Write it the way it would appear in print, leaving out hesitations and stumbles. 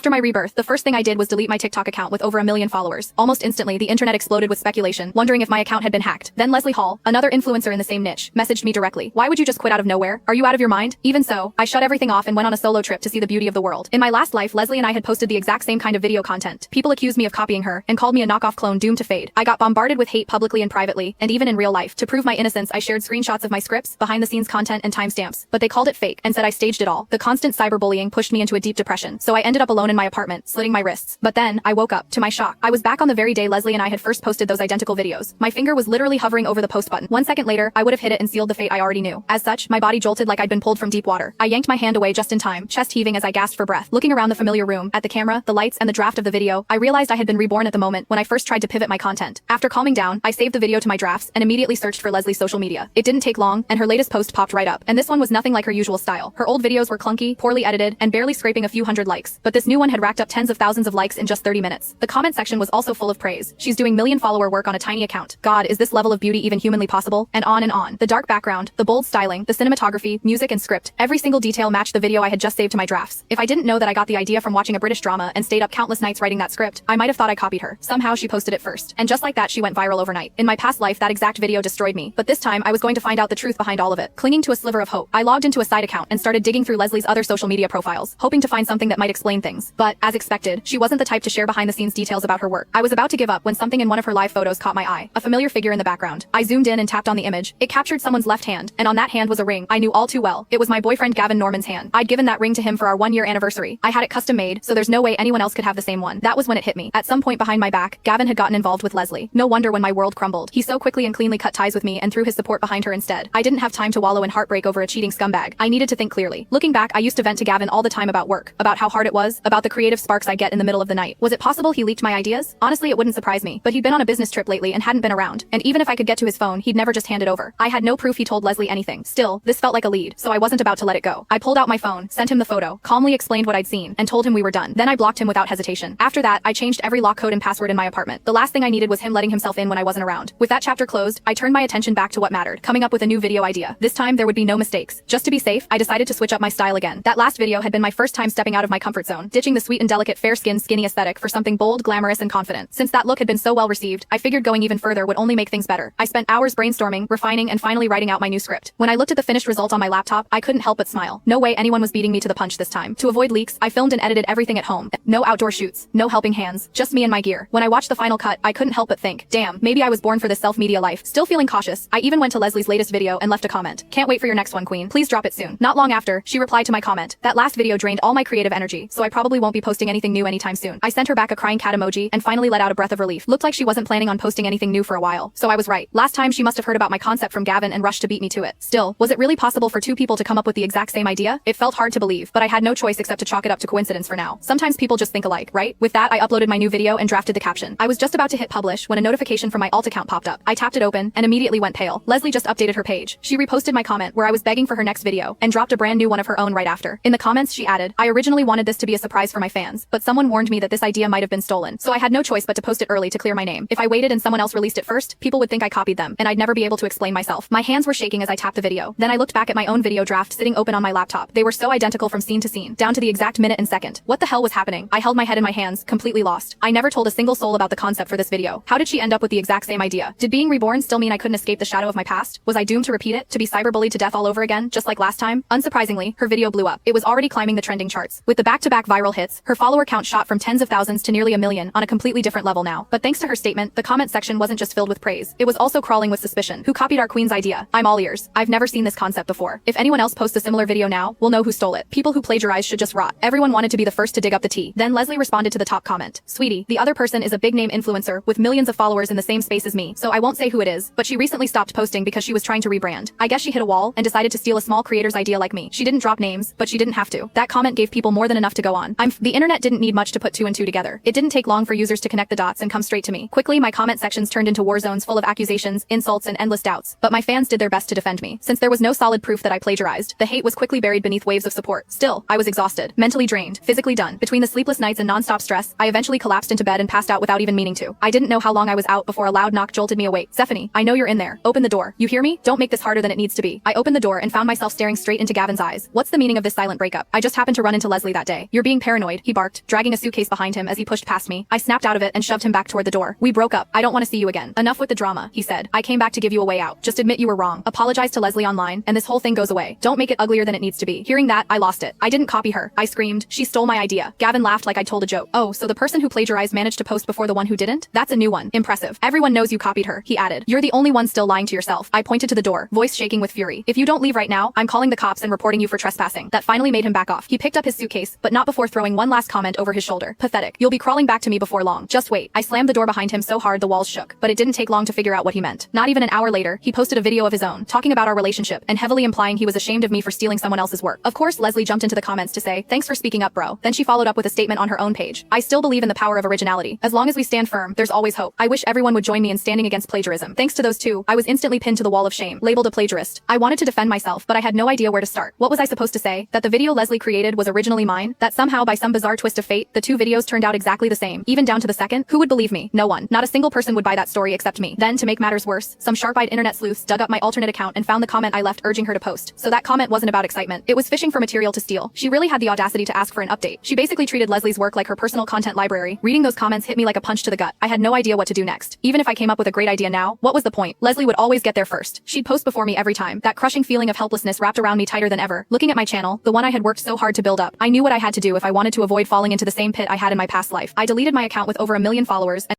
After my rebirth, the first thing I did was delete my TikTok account with over 1 million followers. Almost instantly, the internet exploded with speculation, wondering if my account had been hacked. Then Leslie Hall, another influencer in the same niche, messaged me directly. Why would you just quit out of nowhere? Are you out of your mind? Even so, I shut everything off and went on a solo trip to see the beauty of the world. In my last life, Leslie and I had posted the exact same kind of video content. People accused me of copying her and called me a knockoff clone doomed to fade. I got bombarded with hate publicly and privately, and even in real life. To prove my innocence, I shared screenshots of my scripts, behind-the-scenes content, and timestamps. But they called it fake and said I staged it all. The constant cyberbullying pushed me into a deep depression, so I ended up alone in my apartment, slitting my wrists. But then, I woke up. To my shock, I was back on the very day Leslie and I had first posted those identical videos. My finger was literally hovering over the post button. 1 second later, I would have hit it and sealed the fate I already knew. As such, my body jolted like I'd been pulled from deep water. I yanked my hand away just in time, chest heaving as I gasped for breath. Looking around the familiar room, at the camera, the lights, and the draft of the video, I realized I had been reborn at the moment when I first tried to pivot my content. After calming down, I saved the video to my drafts and immediately searched for Leslie's social media. It didn't take long, and her latest post popped right up. And this one was nothing like her usual style. Her old videos were clunky, poorly edited, and barely scraping a few hundred likes. But this new one had racked up tens of thousands of likes in just 30 minutes. The comment section was also full of praise. She's doing million-follower work on a tiny account. God, is this level of beauty even humanly possible? And on and on. The dark background, the bold styling, the cinematography, music, and script. Every single detail matched the video I had just saved to my drafts. If I didn't know that I got the idea from watching a British drama and stayed up countless nights writing that script, I might have thought I copied her. Somehow she posted it first. And just like that, she went viral overnight. In my past life, that exact video destroyed me. But this time, I was going to find out the truth behind all of it. Clinging to a sliver of hope, I logged into a side account and started digging through Leslie's other social media profiles, hoping to find something that might explain things. But, as expected, she wasn't the type to share behind-the-scenes details about her work. I was about to give up when something in one of her live photos caught my eye. A familiar figure in the background. I zoomed in and tapped on the image. It captured someone's left hand, and on that hand was a ring I knew all too well. It was my boyfriend Gavin Norman's hand. I'd given that ring to him for our 1-year anniversary. I had it custom made, so there's no way anyone else could have the same one. That was when it hit me. At some point behind my back, Gavin had gotten involved with Leslie. No wonder when my world crumbled. He so quickly and cleanly cut ties with me and threw his support behind her instead. I didn't have time to wallow in heartbreak over a cheating scumbag. I needed to think clearly. Looking back, I used to vent to Gavin all the time about work, about how hard it was, about the creative sparks I get in the middle of the night. Was it possible he leaked my ideas? Honestly, it wouldn't surprise me, but he'd been on a business trip lately and hadn't been around. And even if I could get to his phone, he'd never just hand it over. I had no proof he told Leslie anything. Still, this felt like a lead, so I wasn't about to let it go. I pulled out my phone, sent him the photo, calmly explained what I'd seen, and told him we were done. Then I blocked him without hesitation. After that, I changed every lock code and password in my apartment. The last thing I needed was him letting himself in when I wasn't around. With that chapter closed, I turned my attention back to what mattered, coming up with a new video idea. This time, there would be no mistakes. Just to be safe, I decided to switch up my style again. That last video had been my first time stepping out of my comfort zone, ditching the sweet and delicate fair-skinned skinny aesthetic for something bold, glamorous, and confident. Since that look had been so well received, I figured going even further would only make things better. I spent hours brainstorming, refining, and finally writing out my new script. When I looked at the finished result on my laptop, I couldn't help but smile. No way anyone was beating me to the punch this time. To avoid leaks, I filmed and edited everything at home. No outdoor shoots, no helping hands, just me and my gear. When I watched the final cut, I couldn't help but think, damn, maybe I was born for this self-media life. Still feeling cautious, I even went to Leslie's latest video and left a comment. Can't wait for your next one, queen. Please drop it soon. Not long after, she replied to my comment. That last video drained all my creative energy, so I probably won't be posting anything new anytime soon. I sent her back a crying cat emoji and finally let out a breath of relief. Looked like she wasn't planning on posting anything new for a while, so I was right. Last time she must have heard about my concept from Gavin and rushed to beat me to it. Still, was it really possible for two people to come up with the exact same idea? It felt hard to believe, but I had no choice except to chalk it up to coincidence for now. Sometimes people just think alike, right? With that, I uploaded my new video and drafted the caption. I was just about to hit publish when a notification from my alt account popped up. I tapped it open and immediately went pale. Leslie just updated her page. She reposted my comment where I was begging for her next video and dropped a brand new one of her own right after. In the comments, she added, I originally wanted this to be a surprise for my fans, but someone warned me that this idea might have been stolen, so I had no choice but to post it early to clear my name. If I waited and someone else released it first, people would think I copied them, and I'd never be able to explain myself. My hands were shaking as I tapped the video. Then I looked back at my own video draft sitting open on my laptop. They were so identical from scene to scene, down to the exact minute and second. What the hell was happening? I held my head in my hands, completely lost. I never told a single soul about the concept for this video. How did she end up with the exact same idea? Did being reborn still mean I couldn't escape the shadow of my past? Was I doomed to repeat it? To be cyberbullied to death all over again, just like last time? Unsurprisingly, her video blew up. It was already climbing the trending charts. With the back-to-back viral hits, her follower count shot from tens of thousands to nearly 1 million on a completely different level now. But thanks to her statement, the comment section wasn't just filled with praise. It was also crawling with suspicion. Who copied our queen's idea? I'm all ears. I've never seen this concept before. If anyone else posts a similar video now, we'll know who stole it. People who plagiarize should just rot. Everyone wanted to be the first to dig up the tea. Then Leslie responded to the top comment. Sweetie, the other person is a big-name influencer with millions of followers in the same space as me, so I won't say who it is, but she recently stopped posting because she was trying to rebrand. I guess she hit a wall and decided to steal a small creator's idea like me. She didn't drop names, but she didn't have to. That comment gave people more than enough to go on. The internet didn't need much to put two and two together. It didn't take long for users to connect the dots and come straight to me. Quickly, my comment sections turned into war zones full of accusations, insults, and endless doubts. But my fans did their best to defend me. Since there was no solid proof that I plagiarized, the hate was quickly buried beneath waves of support. Still, I was exhausted, mentally drained, physically done. Between the sleepless nights and non-stop stress, I eventually collapsed into bed and passed out without even meaning to. I didn't know how long I was out before a loud knock jolted me awake. Zephanie, I know you're in there. Open the door. You hear me? Don't make this harder than it needs to be. I opened the door and found myself staring straight into Gavin's eyes. What's the meaning of this silent breakup? I just happened to run into Leslie that day. You're being paranoid paranoid, he barked, dragging a suitcase behind him as he pushed past me. I snapped out of it and shoved him back toward the door. We broke up. I don't want to see you again. Enough with the drama, he said. I came back to give you a way out. Just admit you were wrong. Apologize to Leslie online, and this whole thing goes away. Don't make it uglier than it needs to be. Hearing that, I lost it. I didn't copy her. I screamed. She stole my idea. Gavin laughed like I told a joke. Oh, so the person who plagiarized managed to post before the one who didn't? That's a new one. Impressive. Everyone knows you copied her, he added. You're the only one still lying to yourself. I pointed to the door, voice shaking with fury. If you don't leave right now, I'm calling the cops and reporting you for trespassing. That finally made him back off. He picked up his suitcase, but not before throwing one last comment over his shoulder. Pathetic. You'll be crawling back to me before long. Just wait. I slammed the door behind him so hard the walls shook, but it didn't take long to figure out what he meant. Not even an hour later, he posted a video of his own, talking about our relationship, and heavily implying he was ashamed of me for stealing someone else's work. Of course, Leslie jumped into the comments to say, thanks for speaking up, bro. Then she followed up with a statement on her own page. I still believe in the power of originality. As long as we stand firm, there's always hope. I wish everyone would join me in standing against plagiarism. Thanks to those two, I was instantly pinned to the wall of shame, labeled a plagiarist. I wanted to defend myself, but I had no idea where to start. What was I supposed to say? That the video Leslie created was originally mine? That somehow by some bizarre twist of fate, the two videos turned out exactly the same, even down to the second? Who would believe me? No one. Not a single person would buy that story except me. Then, to make matters worse, some sharp-eyed internet sleuths dug up my alternate account and found the comment I left urging her to post. So that comment wasn't about excitement. It was fishing for material to steal. She really had the audacity to ask for an update. She basically treated Leslie's work like her personal content library. Reading those comments hit me like a punch to the gut. I had no idea what to do next. Even if I came up with a great idea now, what was the point? Leslie would always get there first. She'd post before me every time. That crushing feeling of helplessness wrapped around me tighter than ever. Looking at my channel, the one I had worked so hard to build up, I knew what I had to do if I wanted to avoid falling into the same pit I had in my past life. I deleted my account with over 1 million followers and